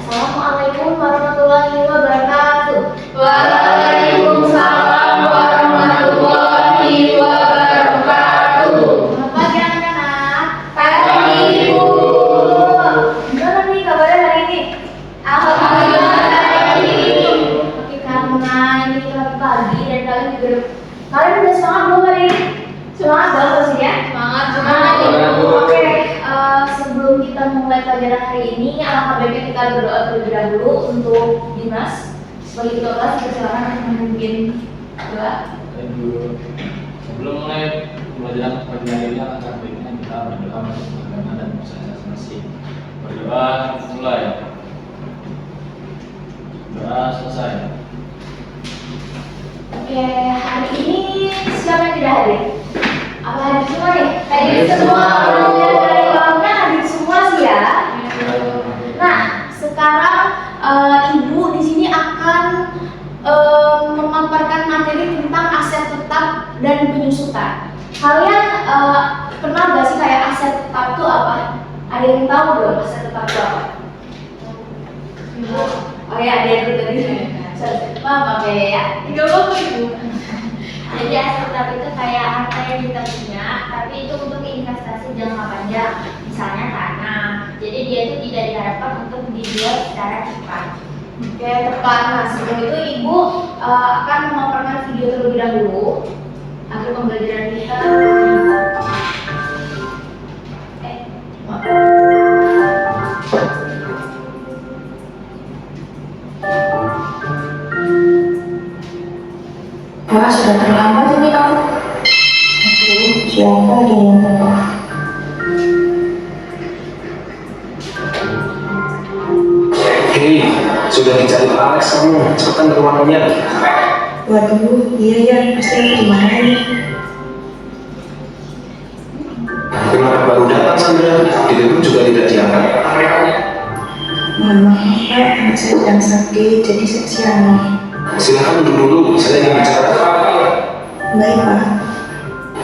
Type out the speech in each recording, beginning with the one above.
Assalamualaikum warahmatullahi wabarakatuh. Waalaikumsalam warahmatullahi wabarakatuh. Selamat pagi anak-anak. Pagi, Ibu. Gimana nih kabarnya hari ini? Alhamdulillah baik. Oke, karena ini kita lagi pagi dan kalian udah semangat belum hari ini? Semangat dong pasti ya? Semangat, Semangat. semangat. Oke, sebelum kita mulai pelajaran hari ini, alangkah baiknya kita berdoa terlebih dahulu untuk Dimas. Sebagai ketua kelas, persilakan untuk memimpin doa. Baik, Guru. Sebelum mulai pelajaran pagi hari ini, alangkah baiknya kita berdoa untuk agama dan usaha masing-masing. Berdoa mulai. Doa selesai. Oke, hari ini siapa yang tidak hadir? Apa hadir semua nih? Hadir semua. Dari bawahnya hadir semua sih ya. Nah, sekarang Ibu di sini akan memaparkan materi tentang aset tetap dan penyusutan. Kalian kenal gak sih kayak aset tetap itu apa? Ada yang tahu belum aset tetap itu apa? Oh ya, ada yang tadi. Maaf ya. Tiga waktu, Ibu. Jadi aset tetap itu kayak harta yang kita punya, tapi itu untuk investasi jangka panjang, misalnya tanah. Jadi dia itu tidak diharapkan untuk dijual secara cepat. Oke, tepat. Nah, sebelum itu Ibu akan memaparkan video terlebih dahulu agar pembelajaran kita. Maaf. Wah, sudah terlambat ini kamu. Aduh, siapa lagi yang telepon? Hei, sudah dicari Pak Alex kamu, cepetan ke ruangannya. Waduh, iya ya, pasti lagi di mana ini? Kenapa baru datang Sandra? Di telepon juga tidak diangkat. Mohon maaf Pak, anak saya sedang sakit, jadi saya kesiangan. Silakan duduk dulu, saya ingin bicara. Baik Pak.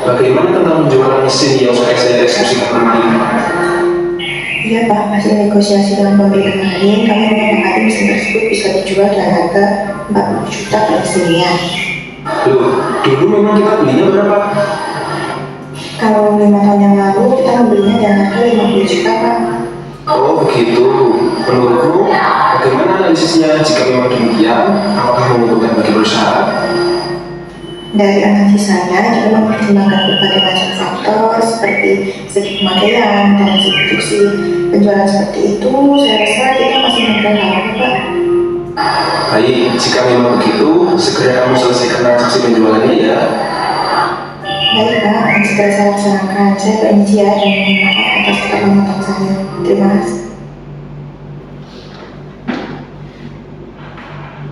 Bagaimana tentang penjualan mesin yang sudah saya eksekusikan kemarin? Iya Pak, hasil negosiasi dengan pembeli kemarin, kami menyepakati mesin tersebut bisa dijual dengan harga 40 juta per mesinnya. Loh, dulu memang kita belinya berapa? Kalau 5 tahun yang lalu, kita membelinya dengan harga 50 juta Pak. Oh begitu. Menurutmu, bagaimana analisisnya jika memang demikian? Apakah menguntungkan bagi perusahaan? Dari analisis saya juga mempertimbangkan berbagai macam faktor seperti segi pemakaian dan segi produksi. Penjualan seperti itu, saya rasa kita masih memperhatikan Pak. Baik, jika memang begitu, segera kamu selesaikan transaksi penjualannya ya. Baik Pak, akan segera saya laksanakan. Saya permisi ya dan mohon maaf atas keterlambatan saya. Terima kasih.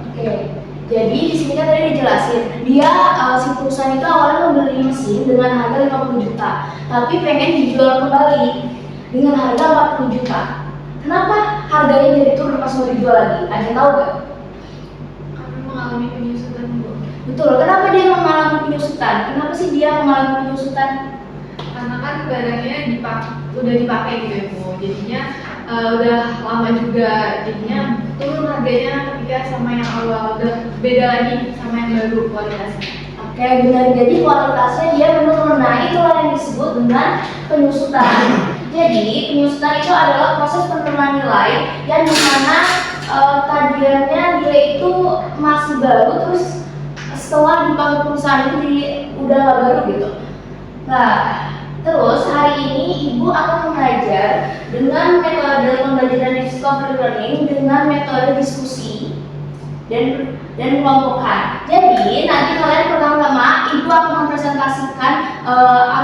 Oke, jadi di sini kan tadi dijelasin, dia si perusahaan itu awalnya membeli mesin dengan harga 50 juta, tapi pengen dijual kembali dengan harga 40 juta. Kenapa harganya jadi turun pas mau dijual lagi? Ada yang tahu gak? Kami mengalami penyusutan, Bu. Betul, kenapa dia mengalami penyusutan? Kenapa sih dia mengalami penyusutan? Karena kan barangnya udah dipakai gitu ya, Bu. Jadinya udah lama juga, jadinya turun harganya ketika sama yang awal, udah beda lagi sama yang baru kualitasnya. Oke, benar. Jadi kualitasnya dia menurun. Nah, itulah yang disebut dengan penyusutan. Jadi penyusutan itu adalah proses penurunan nilai yang dimana tadiannya dia itu masih baru, terus setelah dipakai perusahaan itu udah nggak baru gitu. Nah, terus hari ini Ibu akan mengajar dengan metode pembelajaran discovery learning dengan metode diskusi dan kelompokan. Jadi nanti kalian pertama-tama Ibu akan mempresentasikan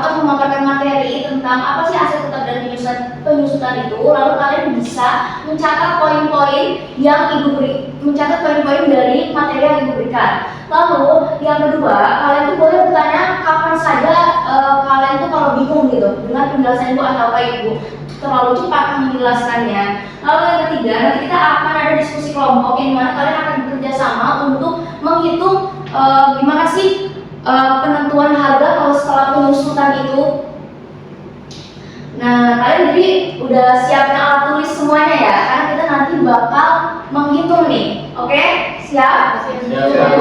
atau memaparkan materi tentang apa sih aset tetap dan penyusutan itu. Lalu kalian bisa mencatat poin-poin yang mencatat poin-poin dari materi yang Ibu berikan. Lalu yang kedua, kalian tuh boleh bertanya kapan saja kalian tuh kalau bingung gitu dengan penjelasan Ibu atau apa Ibu terlalu cepat menjelaskannya. Lalu yang ketiga, nanti kita akan ada diskusi kelompok yang mana kalian akan bekerja sama untuk menghitung gimana sih penentuan harga kalau setelah penyusutan itu. Nah, kalian jadi udah siapin alat tulis semuanya ya, karena kita nanti bakal menghitung nih. Oke? Siap? Siap.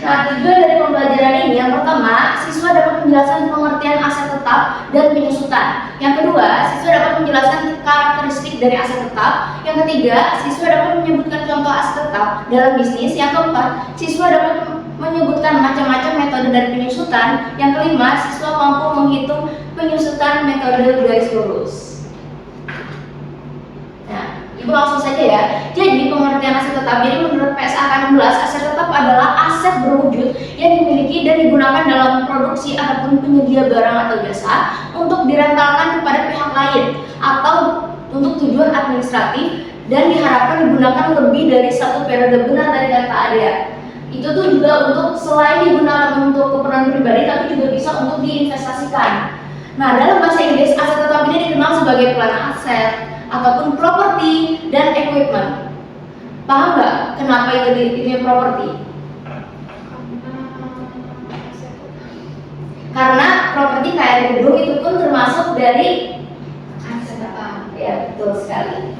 Nah, tujuan dari pembelajaran ini yang pertama, siswa dapat menjelaskan pengertian aset tetap dan penyusutan. Yang kedua, siswa dapat menjelaskan karakteristik dari aset tetap. Yang ketiga, siswa dapat menyebutkan contoh aset tetap dalam bisnis. Yang keempat, siswa dapat menyebutkan macam-macam metode dari penyusutan. Yang kelima, siswa mampu menghitung penyusutan metode garis lurus. Nah, Ibu langsung saja ya. Jadi pengertian aset tetap. Jadi menurut PSAK 16, aset tetap adalah aset berwujud yang dimiliki dan digunakan dalam produksi ataupun penyedia barang atau jasa untuk direntalkan kepada pihak lain atau untuk tujuan administratif dan diharapkan digunakan lebih dari satu periode. Benar tadi kata Adea. Itu tuh juga untuk selain digunakan untuk keperluan pribadi, tapi juga bisa untuk diinvestasikan. Nah, dalam bahasa Inggris, aset tetap ini dikenal sebagai plan aset ataupun properti dan equipment. Paham nggak kenapa itu properti? Karena properti kayak gedung itu pun termasuk dari Aset tetap. ya, betul sekali.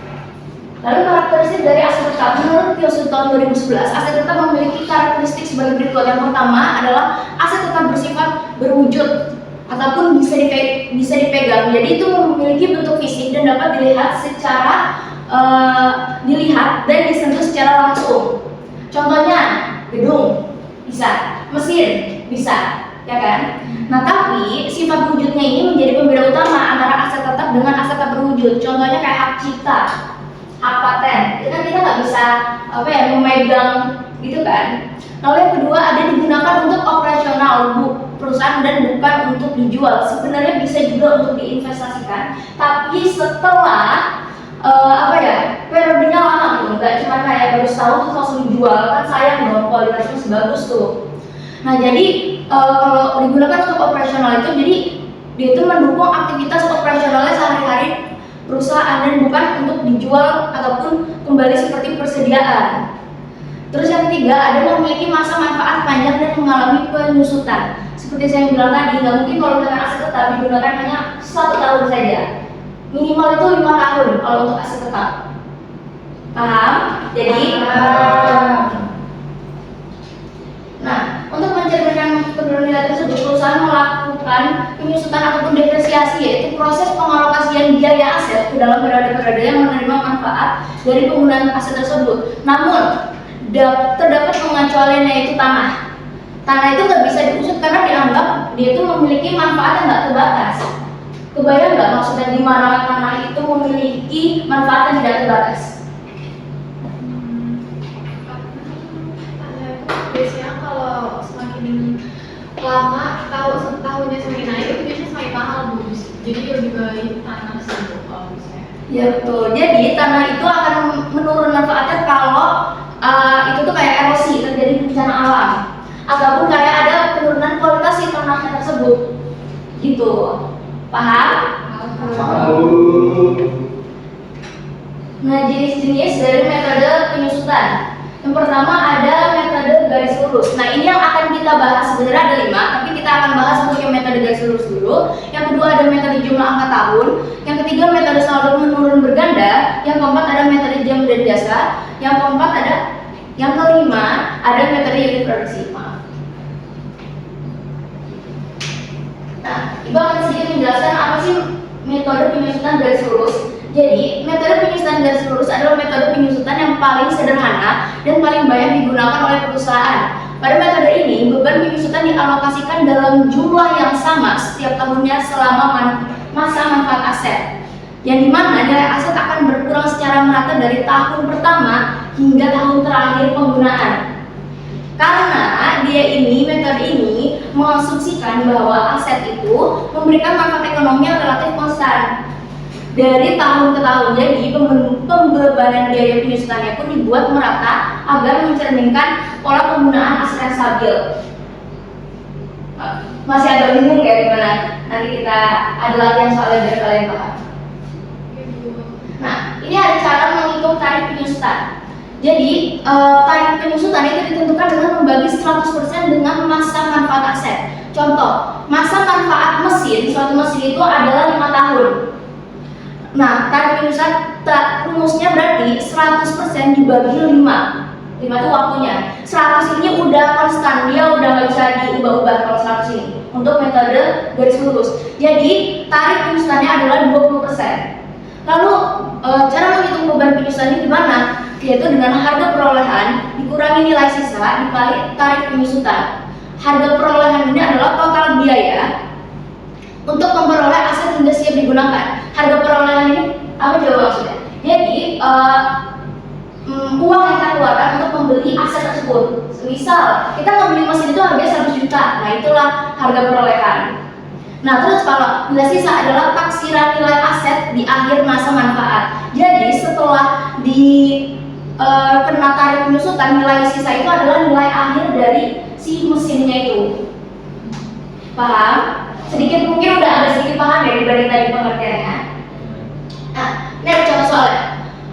Lalu karakteristik dari aset tetap menurut Kyosu tahun 2011, aset tetap memiliki karakteristik sebagai berikut. Yang pertama adalah aset tetap bersifat berwujud ataupun bisa dipegang. Jadi itu memiliki bentuk fisik dan dapat dilihat dan disentuh secara langsung. Contohnya gedung bisa, mesin bisa, ya kan? Nah, tapi sifat wujudnya ini menjadi pembeda utama antara aset tetap dengan aset tak berwujud. Contohnya kayak hak cipta, hak paten. Itu kan kita nggak bisa memegang gitu kan. Lalu yang kedua ada digunakan untuk operasional perusahaan dan bukan untuk dijual. Sebenarnya bisa juga untuk diinvestasikan, tapi setelah periodenya lama gitu, nggak cuma kayak baru setahun terus langsung dijual, kan sayang dong, kualitasnya masih bagus tuh. Nah, jadi kalau digunakan untuk operasional itu, jadi dia itu mendukung aktivitas operasionalnya sehari-hari perusahaan dan bukan untuk dijual ataupun kembali seperti persediaan. Terus yang ketiga, ada yang memiliki masa manfaat panjang dan mengalami penyusutan. Seperti saya bilang tadi, nggak mungkin kalau dengan aset tetap digunakan hanya 1 tahun saja. Minimal itu 5 tahun kalau untuk aset tetap. Paham? Jadi, nah, untuk mencerminkan penurunan nilai tersebut, perusahaan melakukan penyusutan ataupun depresiasi, yaitu proses pengalokasian biaya aset ke dalam periode-periode yang menerima manfaat dari penggunaan aset tersebut. Namun, terdapat pengecualian, yaitu tanah. Tanah itu nggak bisa diusut karena dianggap dia itu memiliki manfaat yang nggak terbatas. Kebayang nggak maksudnya di mana tanah itu memiliki manfaat yang tidak terbatas? Biasanya kalau semakin lama tahunnya semakin naik itu biasanya semakin mahal Bu. Jadi lebih baik tanah sih Bu kalau misalnya. Ya betul. Jadi tanah itu akan menurun manfaatnya kalau itu tuh kayak erosi, terjadi bencana alam, ataupun kayak ada penurunan kualitas si tanahnya tersebut, gitu. Paham? Nah, jenis-jenis dari metode penyusutan. Yang pertama ada metode garis lurus. Nah, ini yang akan kita bahas, sebenarnya ada 5, tapi kita akan bahas untuk yang metode garis lurus dulu. Yang kedua ada metode jumlah angka tahun. Yang ketiga metode saldo menurun berganda. Yang keempat ada metode jam dan jasa. Yang kelima ada metode unit produksi. Nah, Ibu akan sedikit menjelaskan apa sih metode penyusutan garis lurus. Jadi, metode penyusutan garis lurus adalah metode penyusutan yang paling sederhana dan paling banyak digunakan oleh perusahaan. Pada metode ini, beban penyusutan dialokasikan dalam jumlah yang sama setiap tahunnya selama masa manfaat aset, yang dimana nilai aset akan berkurang secara merata dari tahun pertama hingga tahun terakhir penggunaan. Karena metode ini mengasumsikan bahwa aset itu memberikan manfaat ekonomi yang relatif konstan dari tahun ke tahun. Jadi pembebanan biaya penyusutannya pun dibuat merata agar mencerminkan pola penggunaan aset yang stabil. Masih agak bingung ya gimana? Nanti kita ada latihan soalnya biar kalian paham. Nah, ini ada cara menghitung tarif penyusutan. Jadi, tarif penyusutan itu ditentukan dengan membagi 100% dengan masa manfaat aset. Contoh, masa manfaat mesin, suatu mesin itu adalah 5 tahun. Nah, tarif penyusutan rumusnya berarti 100% dibagi 5. 5 itu waktunya. 100 ini udah konstan, dia udah nggak bisa diubah-ubah kalau 100 ini untuk metode garis lurus. Jadi tarif penyusutannya adalah 20%. Lalu cara menghitung beban penyusutan ini gimana? Yaitu dengan harga perolehan dikurangi nilai sisa dikali tarif penyusutan. Harga perolehan ini adalah total biaya untuk memperoleh aset hingga siap digunakan. Harga perolehan ini apa coba maksudnya? Jadi uang yang kita keluarkan untuk membeli aset tersebut. Misal kita membeli mesin itu harganya 100 juta. Nah, itulah harga perolehan. Nah, terus kalau nilai sisa adalah taksiran nilai aset di akhir masa manfaat. Jadi setelah kena tarif penyusutan, nilai sisa itu adalah nilai akhir dari si mesinnya itu. Paham? Sedikit mungkin udah ada sedikit paham ya dibanding tadi pengertiannya. Nah, ini ada contoh soalnya.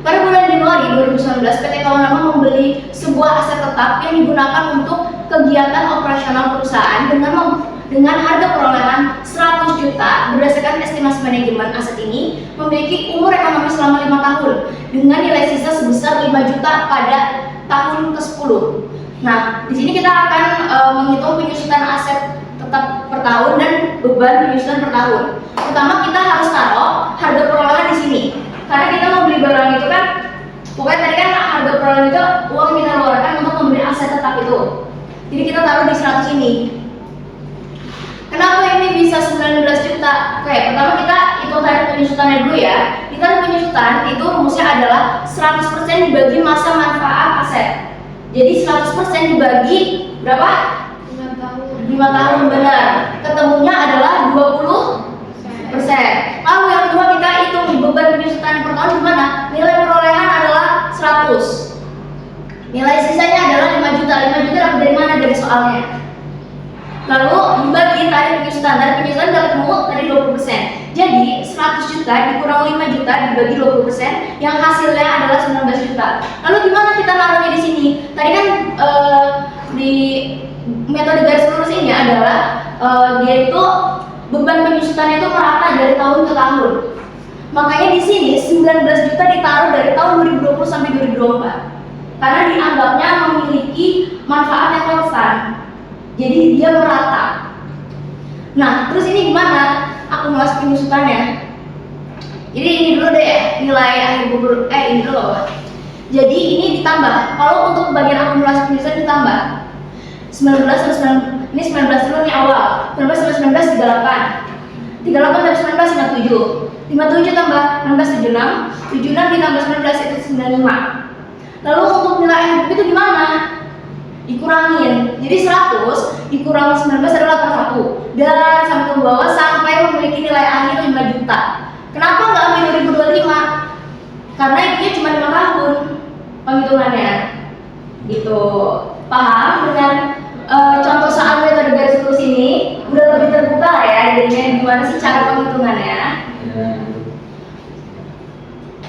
Pada bulan Januari 2019, PT Kawanama membeli sebuah aset tetap yang digunakan untuk kegiatan operasional perusahaan dengan harga perolehan 100 juta. Berdasarkan estimasi manajemen aset ini memiliki umur ekonomi selama 5 tahun dengan nilai sisa sebesar 5 juta pada tahun ke-10. Nah, di sini kita akan menghitung penyusutan aset tetap per tahun dan beban penyusutan per tahun. Pertama, kita harus taruh harga perolehan di sini. Karena kita mau beli barang itu kan, pokoknya tadi kan harga perolehan itu uang yang kita keluarkan untuk membeli aset tetap itu. Jadi kita taruh di 100 ini. Kenapa ini bisa 19 juta? Oke, pertama kita hitung tarif penyusutannya dulu ya. Di tarif penyusutan itu rumusnya adalah 100% dibagi masa manfaat aset. Jadi 100% dibagi berapa? 5 tahun. 5 tahun, benar. Ketemunya adalah 20%. Lalu yang kedua kita hitung beban penyusutan per tahun gimana? Nilai perolehan adalah 100. Nilai sisanya adalah 5 juta. 5 juta dapat dari mana? Dari soalnya. Lalu dibagi tarif penyusutan. Tarif penyusutan udah ketemu tadi 20%. Jadi 100 juta dikurang 5 juta dibagi 20%, yang hasilnya adalah 19 juta. Lalu gimana kita naruhnya di sini? Tadi kan di metode garis lurus ini adalah dia itu beban penyusutannya itu merata dari tahun ke tahun. Makanya di sini 19 juta ditaruh dari tahun 2020 sampai 2024. Karena dianggapnya memiliki manfaat yang konstan. Jadi dia merata. Nah, terus ini gimana akumulasi penyusutannya? Jadi ini dulu deh nilai akhir gugur ini dulu. Jadi ini ditambah. Kalau untuk bagian akumulasi penyusutan ditambah 19 terus 9, ini 19 dulu nih awal. 19 tambah 19 38. 38 tambah 19 57. 57 tambah 16 76. 76 ditambah 19 itu 95. Lalu untuk nilai akhir gugur itu gimana? Dikurangin. Jadi 100 dikurangi 19 adalah 81. Dan sampai ke bawah sampai memiliki nilai akhir 5 juta. Kenapa nggak ambil 2025? Karena itu cuma 5 tahun penghitungannya. Gitu. Paham dengan contoh soal metode garis lurus ini? Udah lebih terbuka ya jadinya gimana sih cara penghitungannya?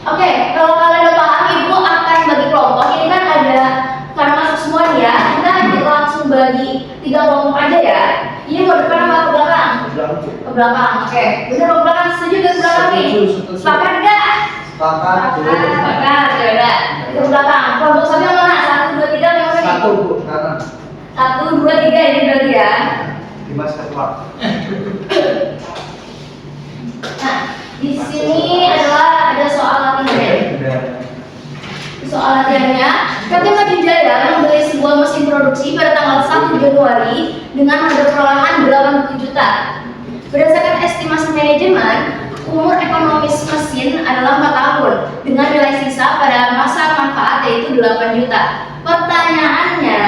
Oke, kalau kalian udah paham, ibu akan bagi kelompok. Ini kan ada karena masuk semua nih ya, kita langsung bagi 3 kelompok aja ya. Ini mau depan apa ke belakang? Ke belakang. Oke, bener ke belakang. Setuju ke belakang nih? Sepakat enggak? Sepakat. Ya udah. Ke belakang. Kelompok satu yang mana? 1, 2, 3 yang mana nih? 1 Bu, kanan. 1, 2, 3 ini berarti ya. Dimas keluar. Nah, di sini ada soal latihannya. Soal latihannya, PT Maju Jaya membeli sebuah mesin produksi pada tanggal 1 Januari dengan harga perolehan 80 juta. Berdasarkan estimasi manajemen, umur ekonomis mesin adalah 4 tahun dengan nilai sisa pada masa manfaat yaitu 8 juta. Pertanyaannya,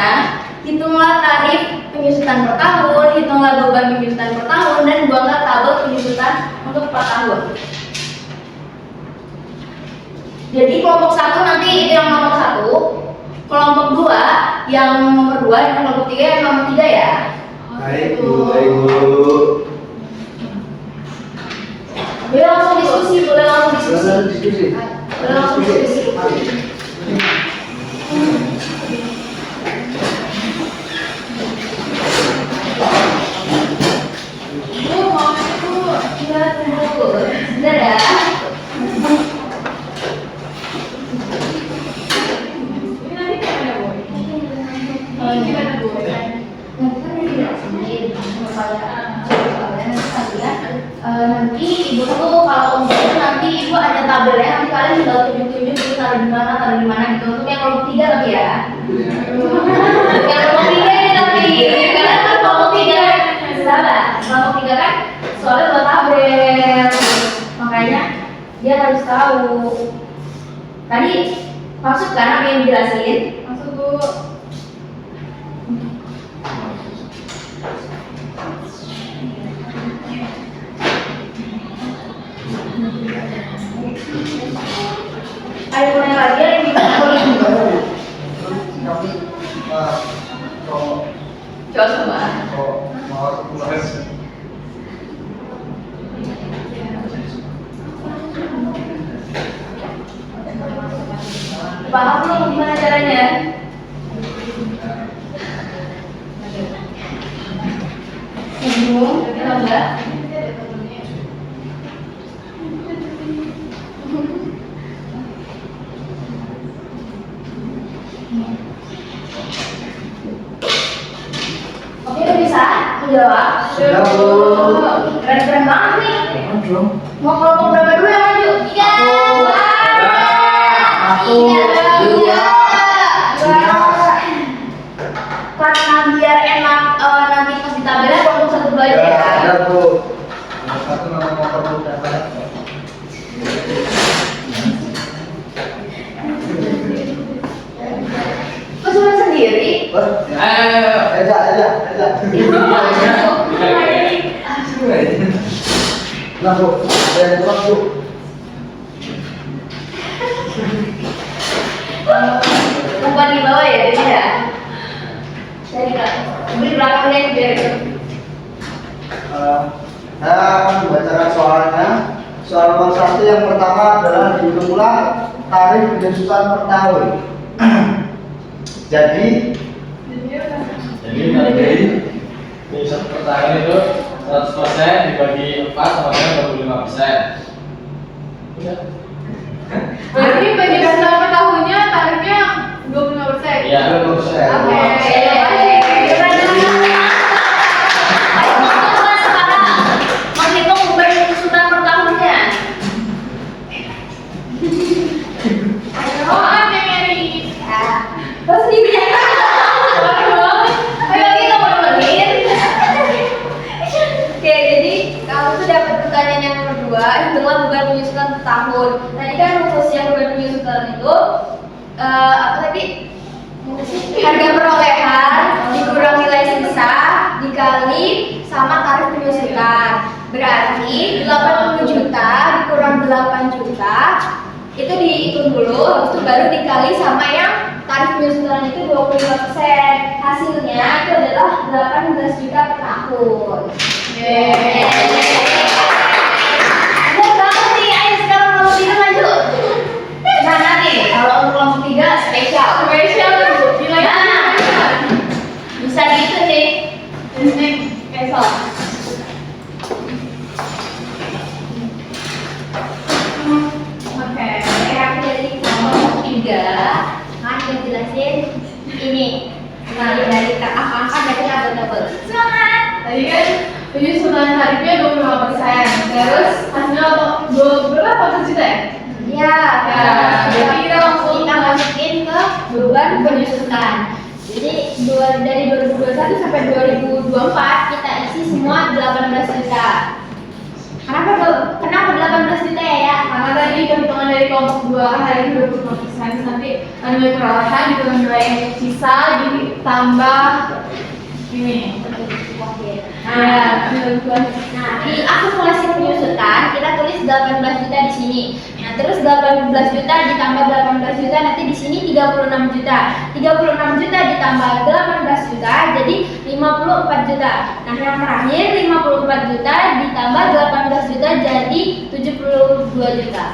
hitunglah tarif penyusutan per tahun, hitunglah beban penyusutan per tahun, dan buatlah tabel penyusutan untuk per tahun. Jadi kelompok 1 nanti itu yang nomor 1, kelompok 2 yang nomor 2, dan kelompok 3 yang nomor 3 ya. Baik Bu, baik Bu. Boleh langsung diskusi, boleh langsung diskusi. Silakan diskusi. Boleh langsung diskusi. Bu, mau Bu? Iya, tunggu. Sebentar ya. nanti ibu tuh kalau untuk itu nanti ibu ada tabelnya, nanti kalian tinggal tunjuk-tunjuk itu taruh di mana gitu. Untuk yang kelompok 3 tapi ya. Yang kelompok 3 ini tapi karena kan kelompok 3 kan salah. Kelompok 3 kan soalnya buat tabel, makanya dia harus tahu. Tadi maksud kan apa yang dijelasin? Masuk Bu. Ada punya lagi yang bikin kulit coba coba. Paham belum gimana caranya? Bingung, enggak? Oke, udah bisa menjawab? Sudah, Bu. Keren-keren banget nih. Mau kelompok berapa dulu yang maju? 3, 2, 1. Karena biar enak nanti pas di tabelnya kelompok 1 dulu aja ya. Ada, Bu. Satu nama motor Bu dapat. Kok cuma sendiri? Aja. Nah, Bu, ada yang kurang, Bu. Umpan di bawah ya, ini ya. Dari belakang deh biar itu. Saya akan membacakan soalnya. Soal nomor 1 yang pertama adalah dihitung ulang tarif penyusutan per tahun. Jadi nanti penyusutan per tahun itu 100% dibagi 4 sama dengan 25%. Udah. Berarti penyusutan per tahunnya tarifnya 25%. Iya. 20%. Oke. Menghitung penyusutan per tahunnya. Oh, ada yang nyari. Terus dibilang ayo kita bener-bener. Oke, jadi kamu tuh dapat pertanyaan yang nomor 2, hitunglah beban penyusutan per tahun. Tadi kan rumus yang beban penyusutan itu apa tadi? Harga perolehan dikurang nilai sisa dikali sama tarif penyusutan. Berarti 80 juta dikurang 8 juta itu dihitung dulu, habis itu baru dikali sama yang tarif penyusutan itu 25%. Hasilnya itu adalah 18 juta per tahun. Udah banget nih, ayo sekarang kelompok 3 maju. Nah nanti kalau untuk kelompok 3 spesial. Spesial tuh, nilainya Bisa gitu nih. Next, esok. Oke. Aku dari kelompok 3 kan yang jelasin ini. Dari angka dari tabel-tabel. Semangat. Tadi kan penyusutan tarifnya 25%. Terus hasilnya berapa 4 juta ya? Ya, jadi kita langsung masukin ke beban penyusutan. Jadi dari 2021 sampai 2024 kita isi semua 18 juta. Kenapa 18 juta ya? karena tadi perhitungan dari kelompok 2 kan hari 25%, nanti nilai perolehan dikurang nilai sisa ditambah ini. Nah, di akumulasi penyusutan kita tulis 18 juta di sini. Nah, terus 18 juta ditambah 18 juta nanti di sini 36 juta. 36 juta ditambah 18 juta jadi 54 juta. Nah, yang terakhir 54 juta ditambah 18 juta jadi 72 juta.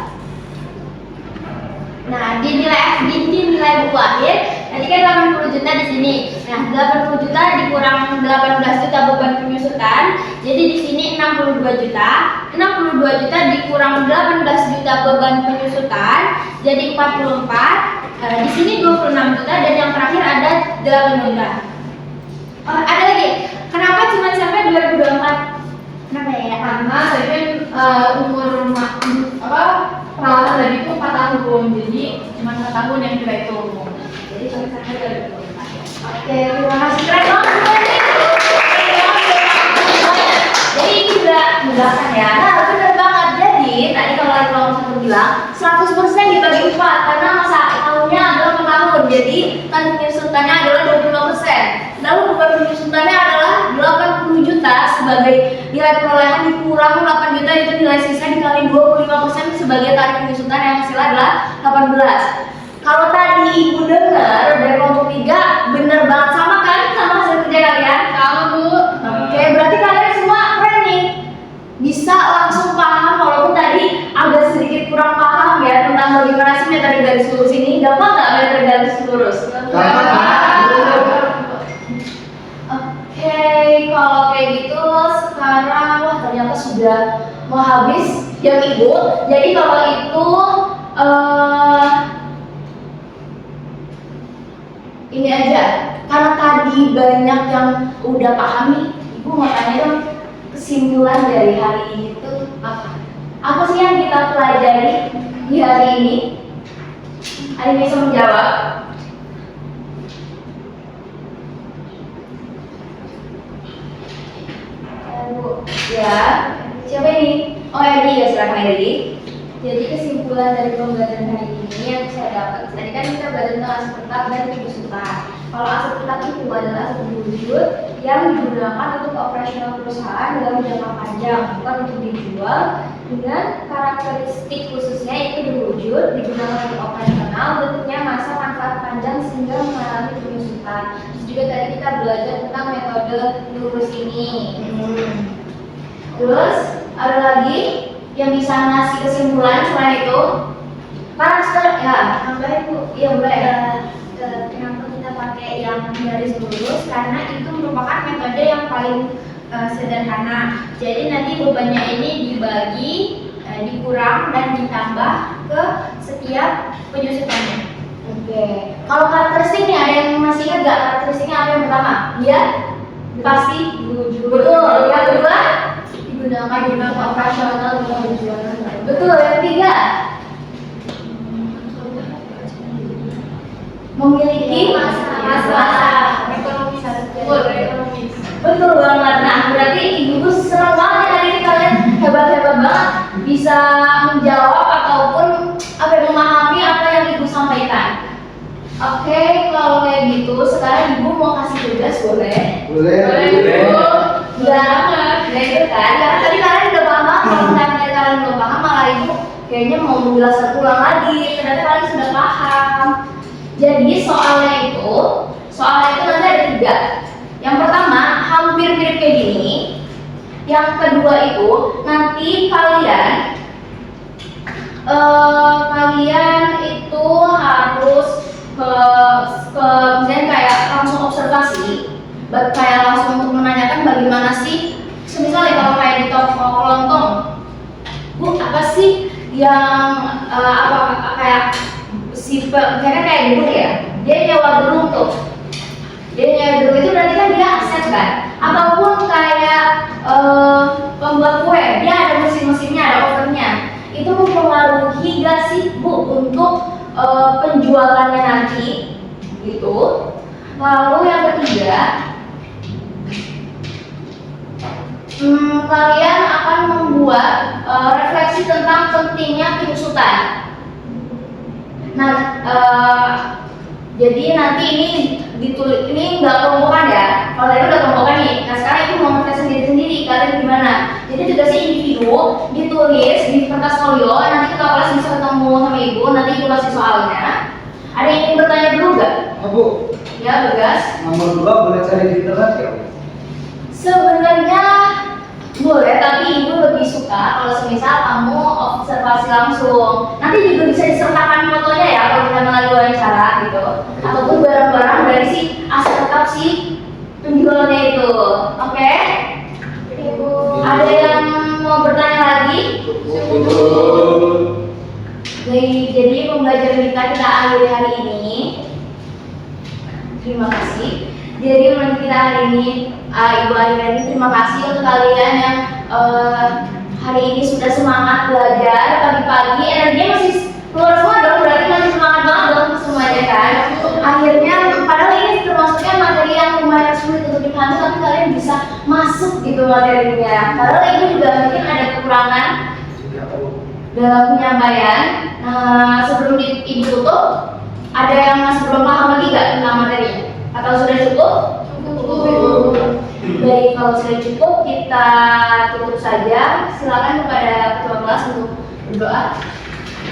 Nah, di nilai buku akhir tadi kan 80 juta di sini. Nah, 80 juta dikurang 18 juta beban penyusutan, jadi di sini 62 juta. 62 juta dikurang 18 juta beban penyusutan, jadi 44. Di sini 26 juta dan yang terakhir ada 8 juta. Oh, ada lagi. Kenapa cuma sampai 2024? Kenapa ya? Karena tadi kan umur peralatan tadi itu 4 tahun, jadi cuma 4 tahun yang kita hitung. Jadi cuma sampai 2024 ya. Oke, terima kasih. Keren banget semua ini. Jadi ini juga menjelaskan ya. Nah, benar banget. Jadi tadi kalau Om satu bilang 100% dibagi 4 karena masa tahunnya adalah 4 tahun. Jadi kan penyusutannya adalah 25%. Lalu beban penyusutannya adalah 80 juta sebagai nilai perolehan dikurang 8 juta itu nilai sisa dikali 25% sebagai tarif penyusutan yang hasilnya adalah 18. Kalau tadi ibu dengar dari kelompok 3 bener banget sama kan sama hasil kerja kalian? Sama Bu. Oke, berarti kalian semua keren nih. Bisa langsung paham walaupun tadi agak sedikit kurang paham ya tentang bagaimana sih metode garis lurus ini. Gampang nggak metode garis lurus? Oke, kalau kayak gitu sekarang wah ternyata sudah mau habis jam ibu. Jadi kalau itu ini aja, karena tadi banyak yang udah paham nih, ibu mau tanya dong kesimpulan dari hari ini itu apa? Apa sih yang kita pelajari di hari ini? Ada yang bisa menjawab? Ya, siapa ini? Oh Eri, ya silakan Eri. Jadi kesimpulan dari pembelajaran hari ini yang saya dapat, tadi kan kita belajar tentang aset tetap dan penyusutan. Kalau aset tetap itu adalah aset berwujud yang digunakan untuk operasional perusahaan dalam jangka panjang, bukan untuk dijual, dengan karakteristik khususnya itu berwujud, digunakan untuk operasional, bentuknya masa manfaat panjang sehingga mengalami penyusutan. Terus juga tadi kita belajar tentang metode lurus ini. Terus ada lagi yang bisa ngasih kesimpulan selain itu? Karakter ya, Nambahin Bu, iya boleh. kenapa kita pakai yang garis lurus? Karena itu merupakan metode yang paling sederhana. Jadi nanti bebannya ini dibagi, dikurang dan ditambah ke setiap penyusutannya. Oke. Kalau karakteristiknya ada yang masih ingat gak karakteristiknya apa yang pertama? Iya? Pasti betul. Yang kedua? Digunakan untuk operasional untuk tujuan. Betul. Yang ketiga? Memiliki masa. Ekonomis. Betul banget. Nah, berarti ibu senang banget ya hari ini kalian hebat-hebat banget bisa menjawab ataupun memahami apa yang ibu sampaikan. Oke, kalau kayak gitu sekarang ibu mau kasih tugas boleh? Boleh. Enggak itu kan? Karena tadi kalian udah paham banget. Kalau misalnya kalian belum paham malah ibu kayaknya mau menjelaskan ulang lagi. Ternyata kalian sudah paham. Jadi soalnya itu nanti ada 3. Yang pertama hampir mirip kayak gini. Yang kedua itu nanti kalian itu harus ke misalnya kayak langsung observasi, kayak langsung untuk menanyakan bagaimana sih, misalnya kalau kayak di toko kelontong, Bu apa sih yang kayak si misalnya kayak gedung ya, dia nyewa gedung tuh. Dia nyewa gedung itu berarti kan dia aset kan? Ataupun kayak pembuat kue, dia ada mesin-mesinnya, ada ovennya. Itu mempengaruhi gak sih Bu untuk penjualannya nanti gitu. Lalu yang ketiga, kalian akan membuat refleksi tentang pentingnya penyusutan. Nah, jadi nanti ini ditulis, ini nggak kelompokan ya. Kalau tadi udah kelompokan nih. Nah sekarang itu mau refleksi sendiri-sendiri. Kalian gimana? Jadi tugasnya individu ditulis di kertas folio. Nanti kita kelas bisa ketemu sama ibu. Nanti ibu kasih soalnya. Ada yang ingin bertanya dulu nggak? Bu, Ya Bagas. nomor 2 boleh cari di internet ya? Sebenarnya boleh, tapi ibu lebih suka kalau semisal kamu observasi langsung. Nanti juga bisa disertakan fotonya ya kalau kita lagi wawancara gitu. Ataupun barang-barang dari si aset tetap si penjualnya itu. Oke? Ada yang mau bertanya lagi? Jadi pembelajaran kita akhiri hari ini. Terima kasih. Jadi menurut kita hari ini, Ibu Ayu terima kasih untuk kalian yang hari ini sudah semangat belajar pagi-pagi, energinya masih keluar semua dong, berarti masih semangat banget dong semuanya kan. Akhirnya, padahal ini termasuknya materi yang lumayan sulit untuk dipahami, tapi kalian bisa masuk gitu materinya. Padahal ini juga mungkin ada kekurangan dalam penyampaian. Sebelum Ibu tutup, ada yang masih belum paham lagi nggak tentang materinya? Atau sudah cukup? Cukup. Baik, kalau sudah cukup kita tutup saja. Silakan kepada ketua kelas untuk berdoa.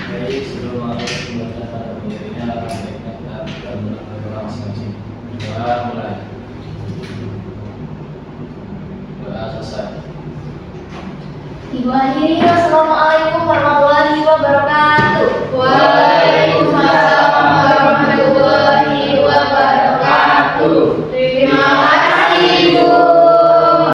Baik, sebelum mengakhiri pembelajaran pada pendirinya, baiknya kita berdoa masing-masing. Doa mulai. Doa selesai. Ibu akhiri, wassalamualaikum warahmatullahi wabarakatuh. Waalaikumsalam.